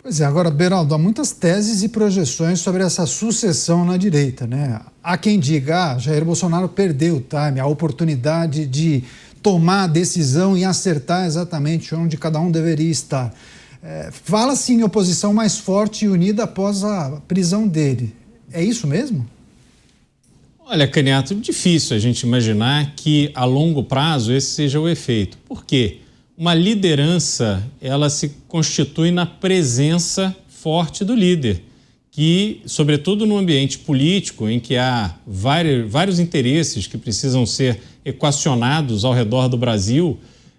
Pois é, agora, Beraldo, há muitas teses e projeções sobre essa sucessão na direita, né? Há quem diga, Jair Bolsonaro perdeu o time, a oportunidade de tomar a decisão e acertar exatamente onde cada um deveria estar. Fala-se em oposição mais forte e unida após a prisão dele. É isso mesmo? Olha, Caniato, difícil a gente imaginar que a longo prazo esse seja o efeito. Por quê? Uma liderança, ela se constitui na presença forte do líder, que, sobretudo no ambiente político, em que há vários interesses que precisam ser equacionados ao redor do Brasil,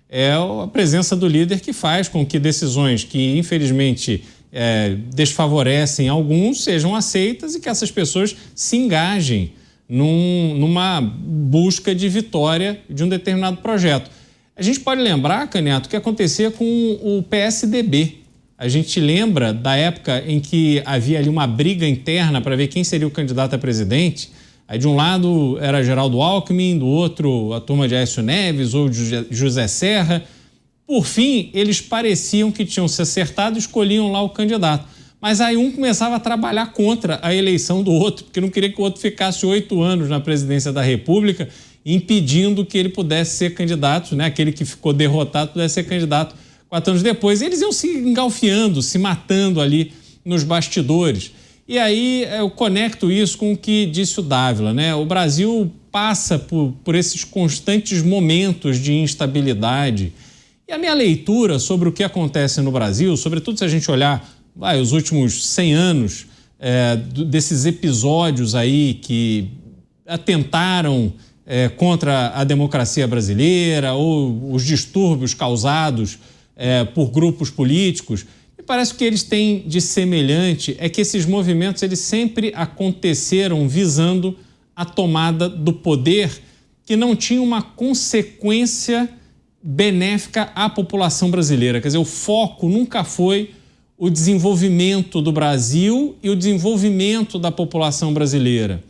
é a presença do líder que faz com que decisões que, infelizmente, desfavorecem alguns sejam aceitas e que essas pessoas se engajem numa busca de vitória de um determinado projeto. A gente pode lembrar, Caniato, o que acontecia com o PSDB. A gente lembra da época em que havia ali uma briga interna para ver quem seria o candidato a presidente. Aí de um lado era Geraldo Alckmin, do outro a turma de Aécio Neves ou de José Serra. Por fim, eles pareciam que tinham se acertado e escolhiam lá o candidato. Mas aí um começava a trabalhar contra a eleição do outro, porque não queria que o outro ficasse 8 anos na presidência da República, impedindo que ele pudesse ser candidato, né? Aquele que ficou derrotado pudesse ser candidato 4 anos depois. Eles iam se engalfiando, se matando ali nos bastidores. E aí eu conecto isso com o que disse o Dávila, né? O Brasil passa por esses constantes momentos de instabilidade. E a minha leitura sobre o que acontece no Brasil, sobretudo se a gente olhar os últimos 100 anos desses episódios aí que atentaram contra a democracia brasileira ou os distúrbios causados por grupos políticos, me parece que eles têm de semelhante é que esses movimentos eles sempre aconteceram visando a tomada do poder que não tinha uma consequência benéfica à população brasileira. Quer dizer, o foco nunca foi o desenvolvimento do Brasil e o desenvolvimento da população brasileira.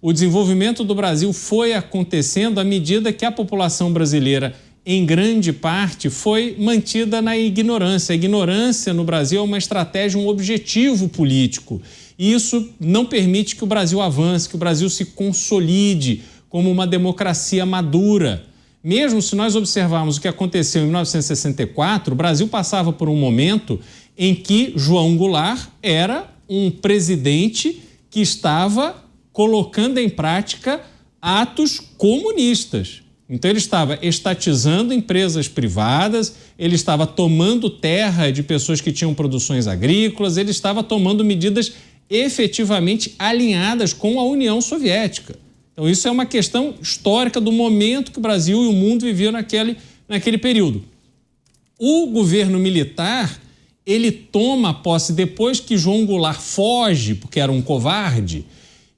O desenvolvimento do Brasil foi acontecendo à medida que a população brasileira, em grande parte, foi mantida na ignorância. A ignorância no Brasil é uma estratégia, um objetivo político. E isso não permite que o Brasil avance, que o Brasil se consolide como uma democracia madura. Mesmo se nós observarmos o que aconteceu em 1964, o Brasil passava por um momento em que João Goulart era um presidente que estava colocando em prática atos comunistas. Então ele estava estatizando empresas privadas, ele estava tomando terra de pessoas que tinham produções agrícolas, ele estava tomando medidas efetivamente alinhadas com a União Soviética. Então isso é uma questão histórica do momento que o Brasil e o mundo viviam naquele período. O governo militar, ele toma posse depois que João Goulart foge, porque era um covarde,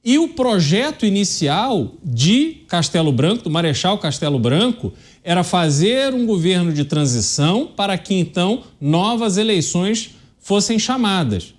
e o projeto inicial de Castelo Branco, do Marechal Castelo Branco, era fazer um governo de transição para que, então, novas eleições fossem chamadas.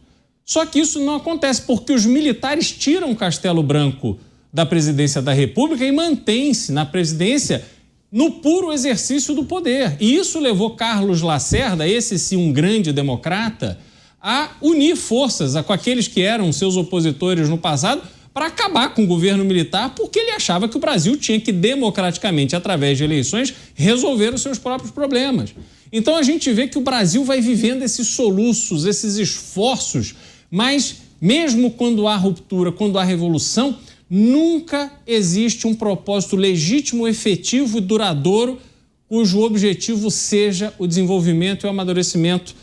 Só que isso não acontece porque os militares tiram Castelo Branco da presidência da República e mantêm-se na presidência no puro exercício do poder. E isso levou Carlos Lacerda, esse sim um grande democrata, a unir forças com aqueles que eram seus opositores no passado para acabar com o governo militar, porque ele achava que o Brasil tinha que democraticamente, através de eleições, resolver os seus próprios problemas. Então a gente vê que o Brasil vai vivendo esses soluços, esses esforços, mas mesmo quando há ruptura, quando há revolução, nunca existe um propósito legítimo, efetivo e duradouro cujo objetivo seja o desenvolvimento e o amadurecimento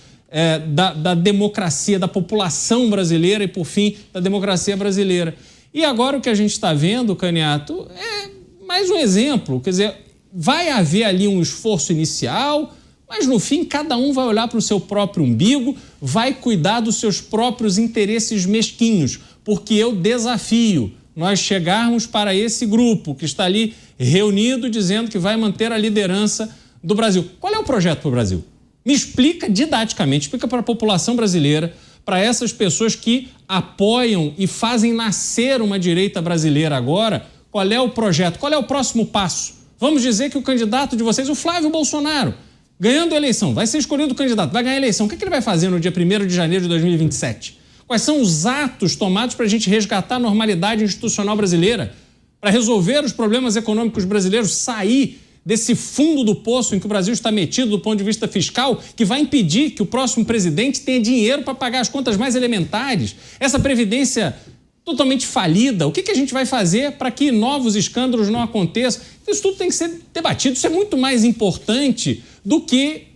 da democracia, da população brasileira e, por fim, da democracia brasileira. E agora o que a gente está vendo, Caniato, é mais um exemplo. Quer dizer, vai haver ali um esforço inicial, mas no fim cada um vai olhar para o seu próprio umbigo, vai cuidar dos seus próprios interesses mesquinhos, porque eu desafio nós chegarmos para esse grupo que está ali reunido dizendo que vai manter a liderança do Brasil. Qual é o projeto para o Brasil? Me explica didaticamente, explica para a população brasileira, para essas pessoas que apoiam e fazem nascer uma direita brasileira agora, qual é o projeto, qual é o próximo passo? Vamos dizer que o candidato de vocês, o Flávio Bolsonaro, ganhando a eleição, vai ser escolhido o candidato, vai ganhar a eleição, o que ele vai fazer no dia 1º de janeiro de 2027? Quais são os atos tomados para a gente resgatar a normalidade institucional brasileira, para resolver os problemas econômicos brasileiros, sair desse fundo do poço em que o Brasil está metido do ponto de vista fiscal, que vai impedir que o próximo presidente tenha dinheiro para pagar as contas mais elementares, essa previdência totalmente falida? O que a gente vai fazer para que novos escândalos não aconteçam? Isso tudo tem que ser debatido, isso é muito mais importante do que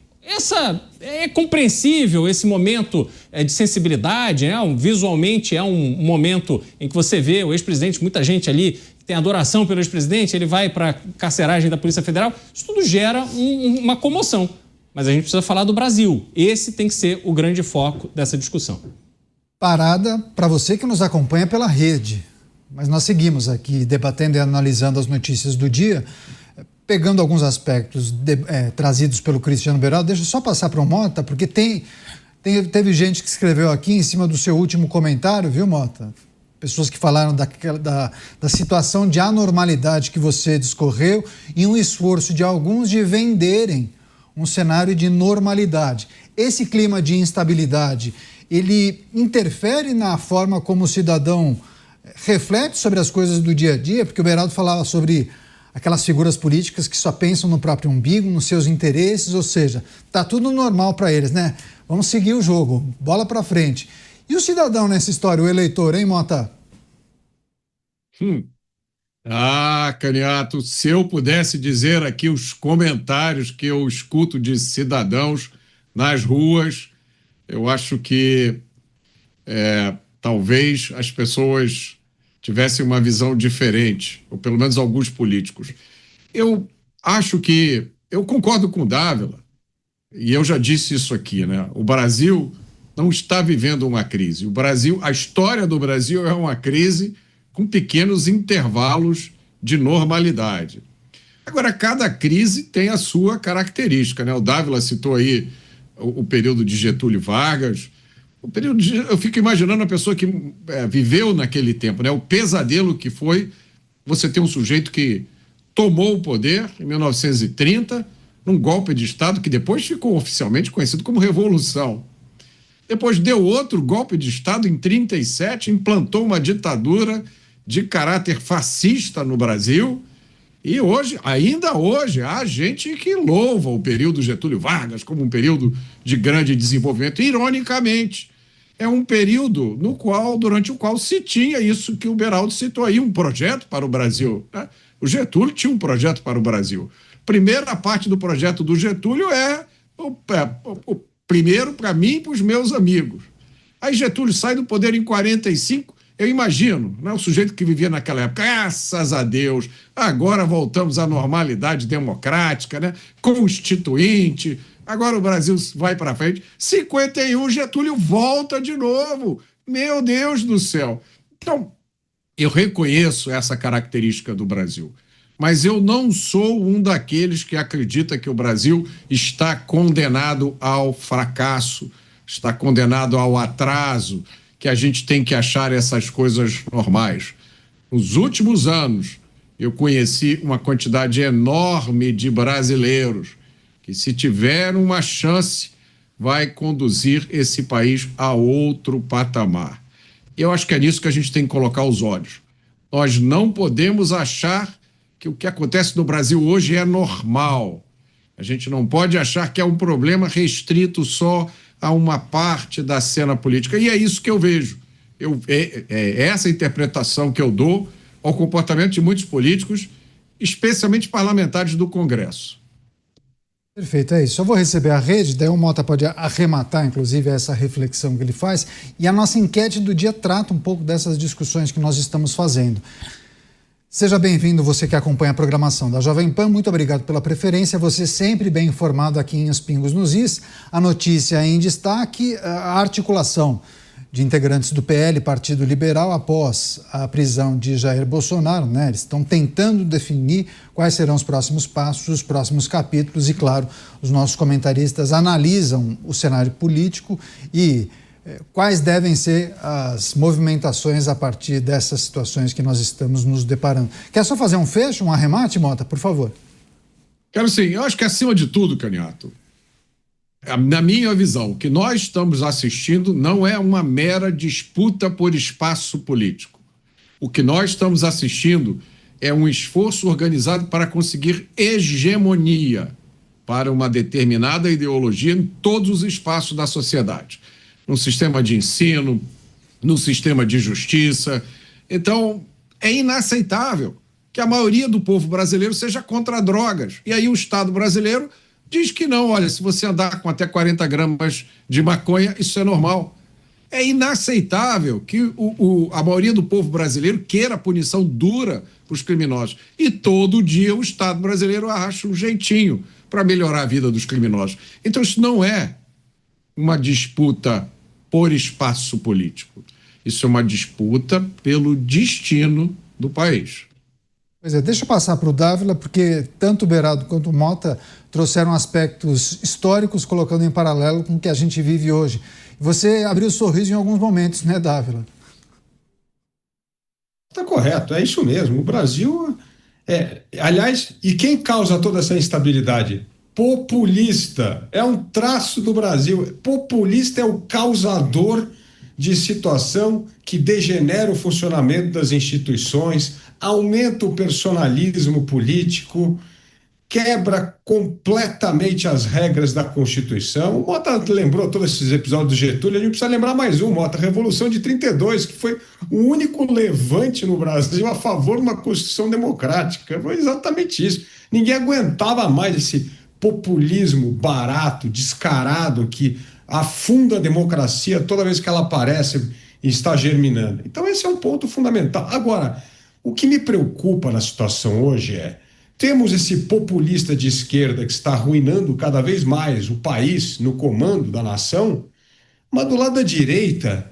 é compreensível esse momento de sensibilidade, né? Visualmente é um momento em que você vê o ex-presidente, muita gente ali que tem adoração pelo ex-presidente, ele vai para a carceragem da Polícia Federal, isso tudo gera uma comoção. Mas a gente precisa falar do Brasil. Esse tem que ser o grande foco dessa discussão. Parada para você que nos acompanha pela rede. Mas nós seguimos aqui debatendo e analisando as notícias do dia, pegando alguns aspectos trazidos pelo Cristiano Beraldo. Deixa eu só passar para o Mota, porque teve gente que escreveu aqui em cima do seu último comentário, viu, Mota? Pessoas que falaram da situação de anormalidade que você discorreu e um esforço de alguns de venderem um cenário de normalidade. Esse clima de instabilidade, ele interfere na forma como o cidadão reflete sobre as coisas do dia a dia? Porque o Beraldo falava sobre aquelas figuras políticas que só pensam no próprio umbigo, nos seus interesses, ou seja, tá tudo normal para eles, né? Vamos seguir o jogo, bola para frente. E o cidadão nessa história, o eleitor, hein, Mota? Caniato, se eu pudesse dizer aqui os comentários que eu escuto de cidadãos nas ruas, eu acho que talvez as pessoas tivessem uma visão diferente, ou pelo menos alguns políticos. Eu acho que, eu concordo com o Dávila, e eu já disse isso aqui, né? O Brasil não está vivendo uma crise. A história do Brasil é uma crise com pequenos intervalos de normalidade. Agora, cada crise tem a sua característica, né? O Dávila citou aí o período de Getúlio Vargas. Eu fico imaginando a pessoa que viveu naquele tempo, né? O pesadelo que foi você ter um sujeito que tomou o poder em 1930, num golpe de Estado que depois ficou oficialmente conhecido como Revolução. Depois deu outro golpe de Estado em 1937, implantou uma ditadura de caráter fascista no Brasil. E hoje, ainda hoje, há gente que louva o período Getúlio Vargas como um período de grande desenvolvimento. Ironicamente, é um período durante o qual se tinha isso que o Beraldo citou aí, um projeto para o Brasil, né? O Getúlio tinha um projeto para o Brasil. Primeira parte do projeto do Getúlio o primeiro para mim e para os meus amigos. Aí Getúlio sai do poder em 45, eu imagino, né, o sujeito que vivia naquela época, graças a Deus, agora voltamos à normalidade democrática, né, constituinte, agora o Brasil vai para frente. 51, Getúlio volta de novo. Meu Deus do céu. Então, eu reconheço essa característica do Brasil, mas eu não sou um daqueles que acredita que o Brasil está condenado ao fracasso, está condenado ao atraso, que a gente tem que achar essas coisas normais. Nos últimos anos, eu conheci uma quantidade enorme de brasileiros que, se tiver uma chance, vai conduzir esse país a outro patamar. Eu acho que é nisso que a gente tem que colocar os olhos. Nós não podemos achar que o que acontece no Brasil hoje é normal. A gente não pode achar que é um problema restrito só a uma parte da cena política. E é isso que eu vejo. É essa interpretação que eu dou ao comportamento de muitos políticos, especialmente parlamentares do Congresso. Perfeito, é isso. Só vou receber a rede, daí o Mota pode arrematar, inclusive, essa reflexão que ele faz. E a nossa enquete do dia trata um pouco dessas discussões que nós estamos fazendo. Seja bem-vindo, você que acompanha a programação da Jovem Pan. Muito obrigado pela preferência. Você sempre bem informado aqui em Os Pingos nos Is. A notícia em destaque, a articulação de integrantes do PL, Partido Liberal, após a prisão de Jair Bolsonaro, né? Eles estão tentando definir quais serão os próximos passos, os próximos capítulos e, claro, os nossos comentaristas analisam o cenário político e quais devem ser as movimentações a partir dessas situações que nós estamos nos deparando. Quer só fazer um fecho, um arremate, Mota, por favor? Quero sim. Eu acho que, acima de tudo, Caniato, Na minha visão, o que nós estamos assistindo não é uma mera disputa por espaço político. O que nós estamos assistindo é um esforço organizado para conseguir hegemonia para uma determinada ideologia em todos os espaços da sociedade. No sistema de ensino, no sistema de justiça. Então, é inaceitável que a maioria do povo brasileiro seja contra drogas. E aí o Estado brasileiro diz que não, olha, se você andar com até 40 gramas de maconha, isso é normal. É inaceitável que a maioria do povo brasileiro queira punição dura para os criminosos. E todo dia o Estado brasileiro acha um jeitinho para melhorar a vida dos criminosos. Então isso não é uma disputa por espaço político. Isso é uma disputa pelo destino do país. Pois é, deixa eu passar para o Dávila, porque tanto o Beraldo quanto o Mota trouxeram aspectos históricos, colocando em paralelo com o que a gente vive hoje. Você abriu o sorriso em alguns momentos, né, Dávila? Está correto, é isso mesmo. O Brasil aliás, e quem causa toda essa instabilidade? Populista. É um traço do Brasil. Populista é o causador de situação que degenera o funcionamento das instituições, aumenta o personalismo político, quebra completamente as regras da Constituição. O Mota lembrou todos esses episódios do Getúlio, a gente precisa lembrar mais um, Mota, a Revolução de 32, que foi o único levante no Brasil a favor de uma Constituição democrática. Foi exatamente isso. Ninguém aguentava mais esse populismo barato, descarado, que afunda a democracia toda vez que ela aparece e está germinando. Então esse é um ponto fundamental. Agora, o que me preocupa na situação hoje temos esse populista de esquerda que está arruinando cada vez mais o país no comando da nação, mas do lado da direita,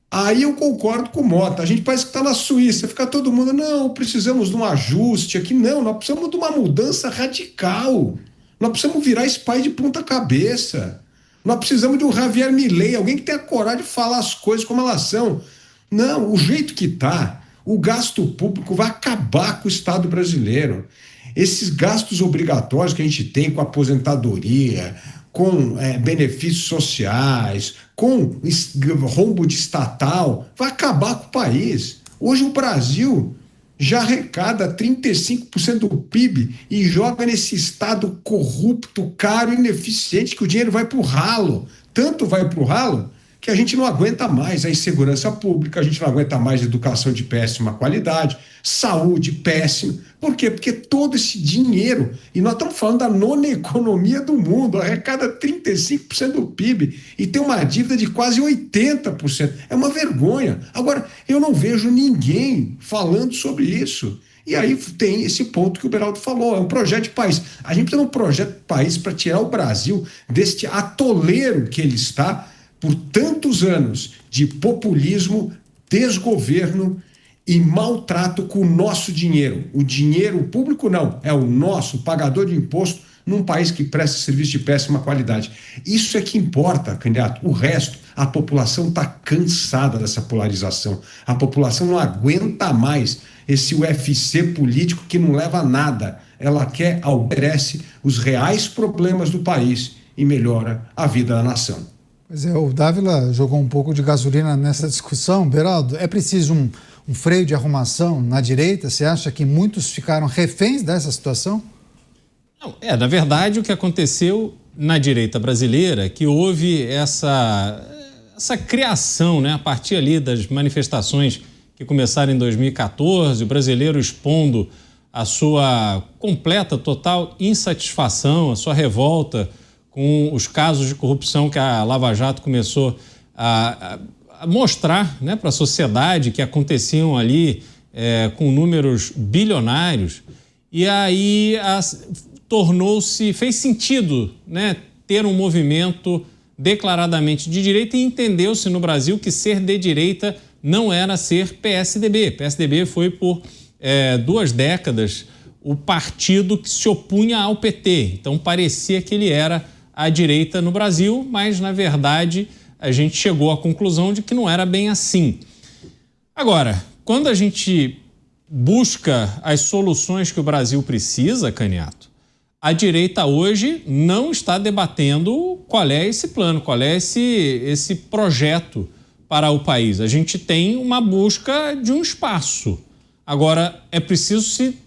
aí eu concordo com o Mota, a gente parece que está na Suíça, fica todo mundo, não, precisamos de um ajuste aqui, não, nós precisamos de uma mudança radical, nós precisamos virar esse país de ponta cabeça, nós precisamos de um Javier Milei, alguém que tenha coragem de falar as coisas como elas são. Não, o jeito que está, o gasto público vai acabar com o Estado brasileiro. Esses gastos obrigatórios que a gente tem com aposentadoria, com benefícios sociais, com rombo de estatal, vai acabar com o país. Hoje o Brasil já arrecada 35% do PIB e joga nesse Estado corrupto, caro e ineficiente, que o dinheiro vai para o ralo. Tanto vai para o ralo que a gente não aguenta mais a insegurança pública, a gente não aguenta mais educação de péssima qualidade, saúde péssima. Por quê? Porque todo esse dinheiro, e nós estamos falando da nona economia do mundo, arrecada 35% do PIB e tem uma dívida de quase 80%. É uma vergonha. Agora, eu não vejo ninguém falando sobre isso. E aí tem esse ponto que o Beraldo falou, é um projeto de país. A gente precisa de um projeto de país para tirar o Brasil deste atoleiro que ele está por tantos anos de populismo, desgoverno e maltrato com o nosso dinheiro. O dinheiro público não, é o nosso, pagador de imposto, num país que presta serviço de péssima qualidade. Isso é que importa, candidato. O resto, a população está cansada dessa polarização. A população não aguenta mais esse UFC político que não leva a nada. Ela quer, oferece os reais problemas do país e melhora a vida da nação. Pois é, o Dávila jogou um pouco de gasolina nessa discussão. Beraldo, é preciso um freio de arrumação na direita? Você acha que muitos ficaram reféns dessa situação? Não, na verdade, o que aconteceu na direita brasileira é que houve essa criação, né, a partir ali das manifestações que começaram em 2014, o brasileiro expondo a sua completa, total insatisfação, a sua revolta com os casos de corrupção que a Lava Jato começou a mostrar, né, para a sociedade, que aconteciam ali com números bilionários. E aí fez sentido, né, ter um movimento declaradamente de direita, e entendeu-se no Brasil que ser de direita não era ser PSDB. PSDB foi por 2 décadas o partido que se opunha ao PT. Então parecia que ele era à direita no Brasil, mas na verdade a gente chegou à conclusão de que não era bem assim. Agora, quando a gente busca as soluções que o Brasil precisa, Caniato, A direita hoje não está debatendo qual é esse plano, qual é esse projeto para o país. A gente tem uma busca de um espaço. Agora, é preciso se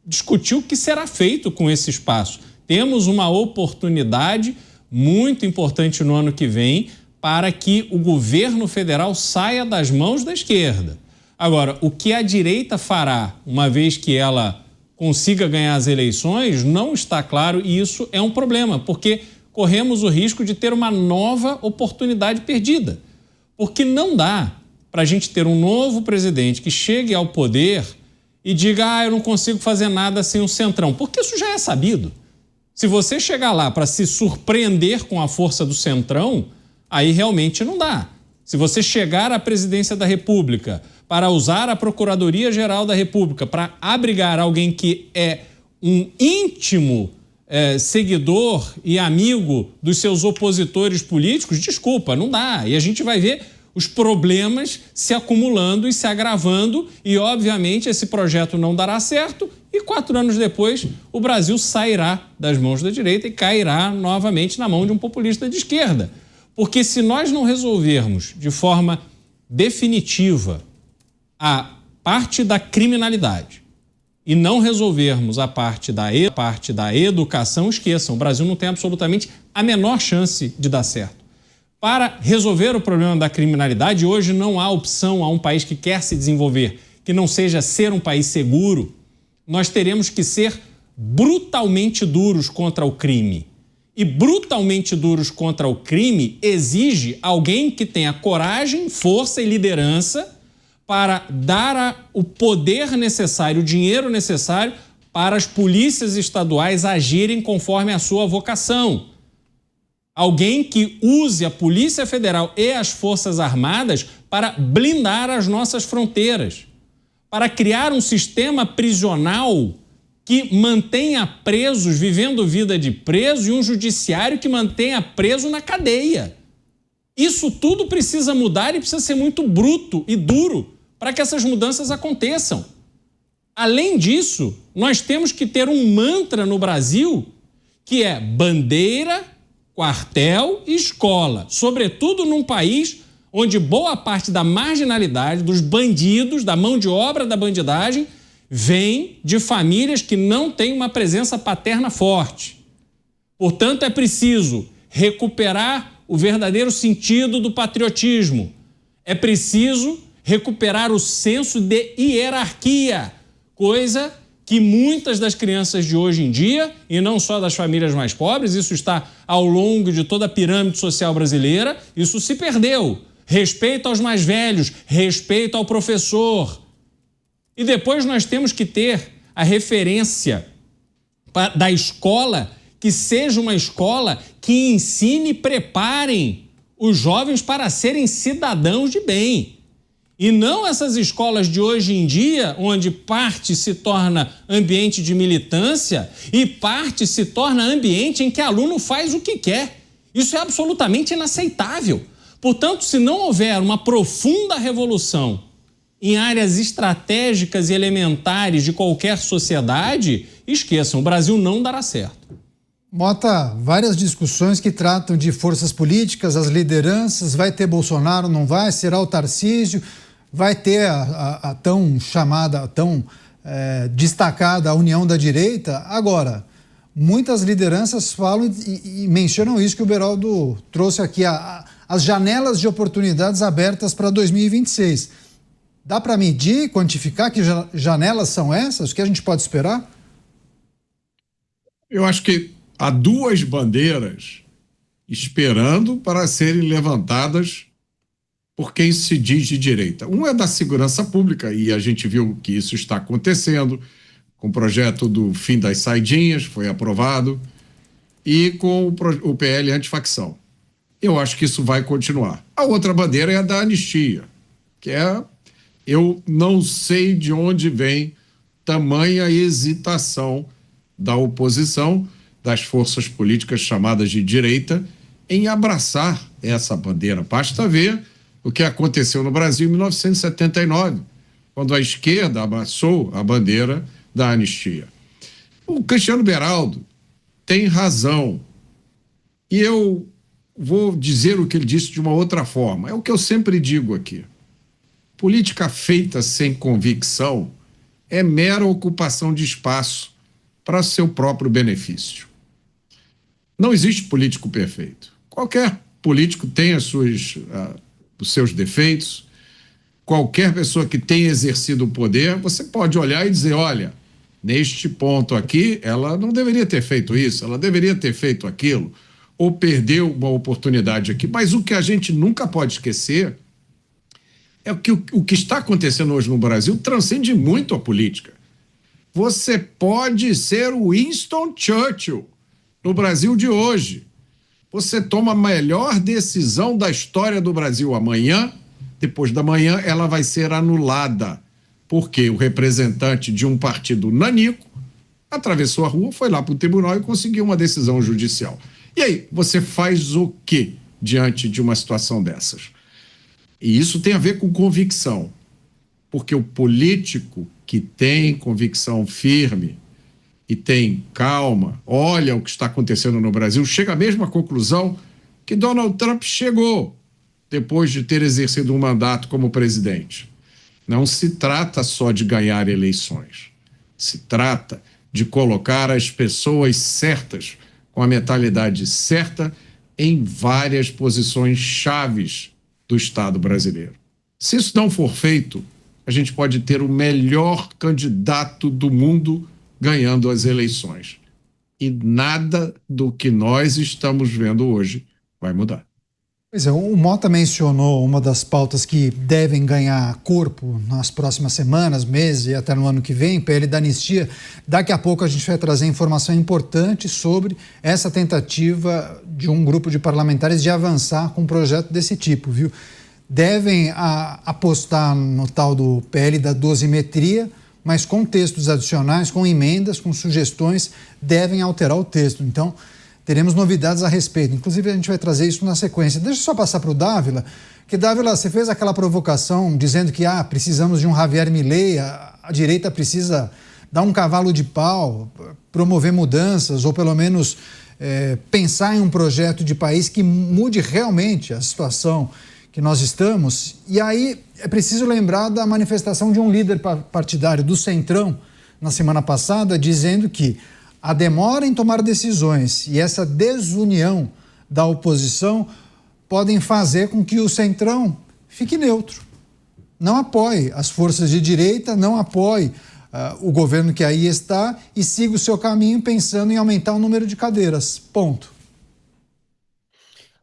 discutir o que será feito com esse espaço. Temos uma oportunidade muito importante no ano que vem para que o governo federal saia das mãos da esquerda. Agora, o que a direita fará, uma vez que ela consiga ganhar as eleições, não está claro, e isso é um problema, porque corremos o risco de ter uma nova oportunidade perdida. Porque não dá para a gente ter um novo presidente que chegue ao poder e diga, eu não consigo fazer nada sem o Centrão, porque isso já é sabido. Se você chegar lá para se surpreender com a força do Centrão, aí realmente não dá. Se você chegar à presidência da República para usar a Procuradoria-Geral da República para abrigar alguém que é um íntimo seguidor e amigo dos seus opositores políticos, desculpa, não dá. E a gente vai ver os problemas se acumulando e se agravando e, obviamente, esse projeto não dará certo e 4 anos depois o Brasil sairá das mãos da direita e cairá novamente na mão de um populista de esquerda. Porque se nós não resolvermos de forma definitiva a parte da criminalidade e não resolvermos a parte da educação, esqueçam, o Brasil não tem absolutamente a menor chance de dar certo. Para resolver o problema da criminalidade, hoje não há opção a um país que quer se desenvolver que não seja ser um país seguro. Nós teremos que ser brutalmente duros contra o crime. E brutalmente duros contra o crime exige alguém que tenha coragem, força e liderança para dar o poder necessário, o dinheiro necessário para as polícias estaduais agirem conforme a sua vocação. Alguém que use a Polícia Federal e as Forças Armadas para blindar as nossas fronteiras, para criar um sistema prisional que mantenha presos vivendo vida de preso e um judiciário que mantenha preso na cadeia. Isso tudo precisa mudar e precisa ser muito bruto e duro para que essas mudanças aconteçam. Além disso, nós temos que ter um mantra no Brasil que é bandeira, quartel e escola, sobretudo num país onde boa parte da marginalidade, dos bandidos, da mão de obra da bandidagem, vem de famílias que não têm uma presença paterna forte. Portanto, é preciso recuperar o verdadeiro sentido do patriotismo. É preciso recuperar o senso de hierarquia, coisa que muitas das crianças de hoje em dia, e não só das famílias mais pobres, isso está ao longo de toda a pirâmide social brasileira, isso se perdeu. Respeito aos mais velhos, respeito ao professor. E depois nós temos que ter a referência da escola que seja uma escola que ensine e preparem os jovens para serem cidadãos de bem. E não essas escolas de hoje em dia, onde parte se torna ambiente de militância e parte se torna ambiente em que aluno faz o que quer. Isso é absolutamente inaceitável. Portanto, se não houver uma profunda revolução em áreas estratégicas e elementares de qualquer sociedade, esqueçam, o Brasil não dará certo. Mota, várias discussões que tratam de forças políticas, as lideranças, vai ter Bolsonaro, não vai, será o Tarcísio, vai ter a tão chamada, tão destacada união da direita. Agora, muitas lideranças falam e mencionam isso que o Beraldo trouxe aqui, as janelas de oportunidades abertas para 2026. Dá para medir, quantificar que janelas são essas? O que a gente pode esperar? Eu acho que há 2 bandeiras esperando para serem levantadas por quem se diz de direita. Um é da segurança pública, e a gente viu que isso está acontecendo, com o projeto do fim das saidinhas, foi aprovado, e com o PL antifacção. Eu acho que isso vai continuar. A outra bandeira é a da anistia, que eu não sei de onde vem tamanha hesitação da oposição, das forças políticas chamadas de direita, em abraçar essa bandeira. Basta ver o que aconteceu no Brasil em 1979, quando a esquerda abraçou a bandeira da anistia. O Cristiano Beraldo tem razão. E eu vou dizer o que ele disse de uma outra forma. É o que eu sempre digo aqui. Política feita sem convicção é mera ocupação de espaço para seu próprio benefício. Não existe político perfeito. Qualquer político tem os seus defeitos. Qualquer pessoa que tenha exercido o poder, você pode olhar e dizer, olha, neste ponto aqui, ela não deveria ter feito isso, ela deveria ter feito aquilo, ou perdeu uma oportunidade aqui. Mas o que a gente nunca pode esquecer é que o que está acontecendo hoje no Brasil transcende muito a política. Você pode ser o Winston Churchill no Brasil de hoje. Você toma a melhor decisão da história do Brasil amanhã, depois da manhã ela vai ser anulada, porque o representante de um partido nanico atravessou a rua, foi lá para o tribunal e conseguiu uma decisão judicial. E aí, você faz o quê diante de uma situação dessas? E isso tem a ver com convicção, porque o político que tem convicção firme e tem calma, olha o que está acontecendo no Brasil, chega à mesma conclusão que Donald Trump chegou depois de ter exercido um mandato como presidente. Não se trata só de ganhar eleições, se trata de colocar as pessoas certas, com a mentalidade certa, em várias posições chaves do Estado brasileiro. Se isso não for feito, a gente pode ter o melhor candidato do mundo ganhando as eleições. E nada do que nós estamos vendo hoje vai mudar. Pois é, o Mota mencionou uma das pautas que devem ganhar corpo nas próximas semanas, meses e até no ano que vem, PL da anistia. Daqui a pouco a gente vai trazer informação importante sobre essa tentativa de um grupo de parlamentares de avançar com um projeto desse tipo, viu? Devem apostar no tal do PL da dosimetria, mas com textos adicionais, com emendas, com sugestões, devem alterar o texto. Então, teremos novidades a respeito. Inclusive, a gente vai trazer isso na sequência. Deixa eu só passar para o Dávila, que, Dávila, você fez aquela provocação dizendo que precisamos de um Javier Milei, a direita precisa dar um cavalo de pau, promover mudanças, ou pelo menos pensar em um projeto de país que mude realmente a situação que nós estamos. E aí é preciso lembrar da manifestação de um líder partidário do Centrão na semana passada, dizendo que a demora em tomar decisões e essa desunião da oposição podem fazer com que o Centrão fique neutro. Não apoie as forças de direita, não apoie o governo que aí está e siga o seu caminho pensando em aumentar o número de cadeiras. Ponto.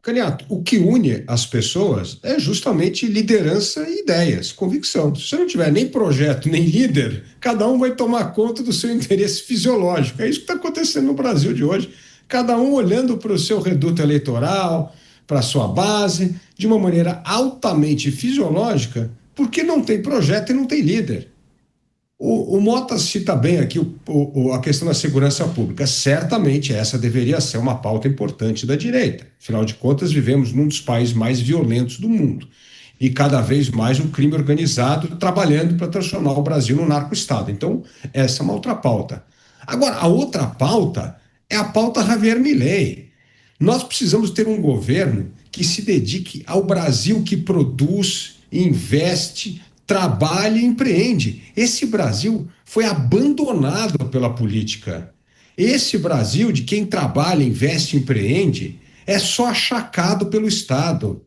Caniato, o que une as pessoas é justamente liderança e ideias, convicção. Se você não tiver nem projeto, nem líder, cada um vai tomar conta do seu interesse fisiológico. É isso que está acontecendo no Brasil de hoje. Cada um olhando para o seu reduto eleitoral, para a sua base, de uma maneira altamente fisiológica, porque não tem projeto e não tem líder. O Mota cita bem aqui a questão da segurança pública. Certamente essa deveria ser uma pauta importante da direita. Afinal de contas, vivemos num dos países mais violentos do mundo. E cada vez mais um crime organizado trabalhando para transformar o Brasil num narco-estado. Então, essa é uma outra pauta. Agora, a outra pauta é a pauta Javier Milei. Nós precisamos ter um governo que se dedique ao Brasil que produz, investe, trabalha e empreende. Esse Brasil foi abandonado pela política. Esse Brasil de quem trabalha, investe e empreende é só achacado pelo Estado.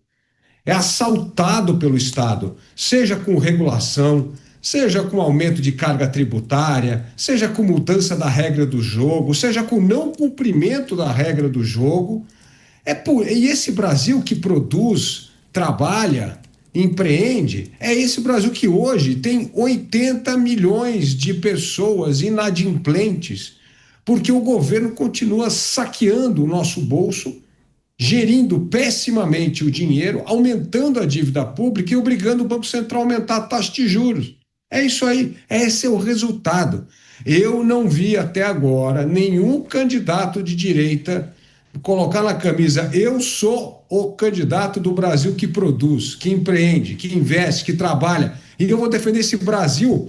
É assaltado pelo Estado, seja com regulação, seja com aumento de carga tributária, seja com mudança da regra do jogo, seja com não cumprimento da regra do jogo. E esse Brasil que produz, trabalha, empreende, é esse Brasil que hoje tem 80 milhões de pessoas inadimplentes, porque o governo continua saqueando o nosso bolso, gerindo pessimamente o dinheiro, aumentando a dívida pública e obrigando o Banco Central a aumentar a taxa de juros. É isso aí, esse é o resultado. Eu não vi até agora nenhum candidato de direita colocar na camisa: eu sou o candidato do Brasil que produz, que empreende, que investe, que trabalha, e eu vou defender esse Brasil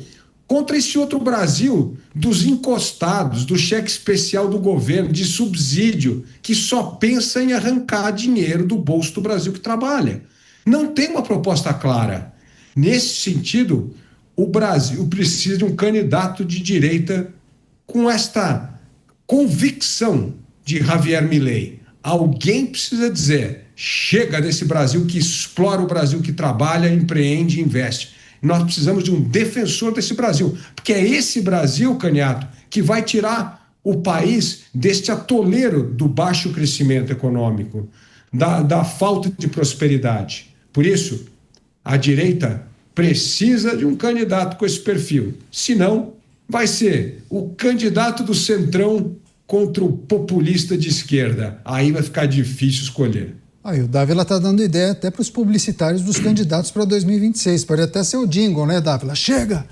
contra esse outro Brasil dos encostados, do cheque especial do governo, de subsídio, que só pensa em arrancar dinheiro do bolso do Brasil que trabalha. Não tem uma proposta clara. Nesse sentido, o Brasil precisa de um candidato de direita com esta convicção de Javier Milei. Alguém precisa dizer: chega desse Brasil que explora o Brasil que trabalha, empreende e investe. Nós precisamos de um defensor desse Brasil, porque é esse Brasil, Caniato, que vai tirar o país deste atoleiro do baixo crescimento econômico, da falta de prosperidade. Por isso, a direita precisa de um candidato com esse perfil. Senão, vai ser o candidato do centrão contra o populista de esquerda. Aí vai ficar difícil escolher. Aí o Dávila está dando ideia até para os publicitários dos candidatos para 2026. Pode até ser o jingle, né, Dávila? Chega!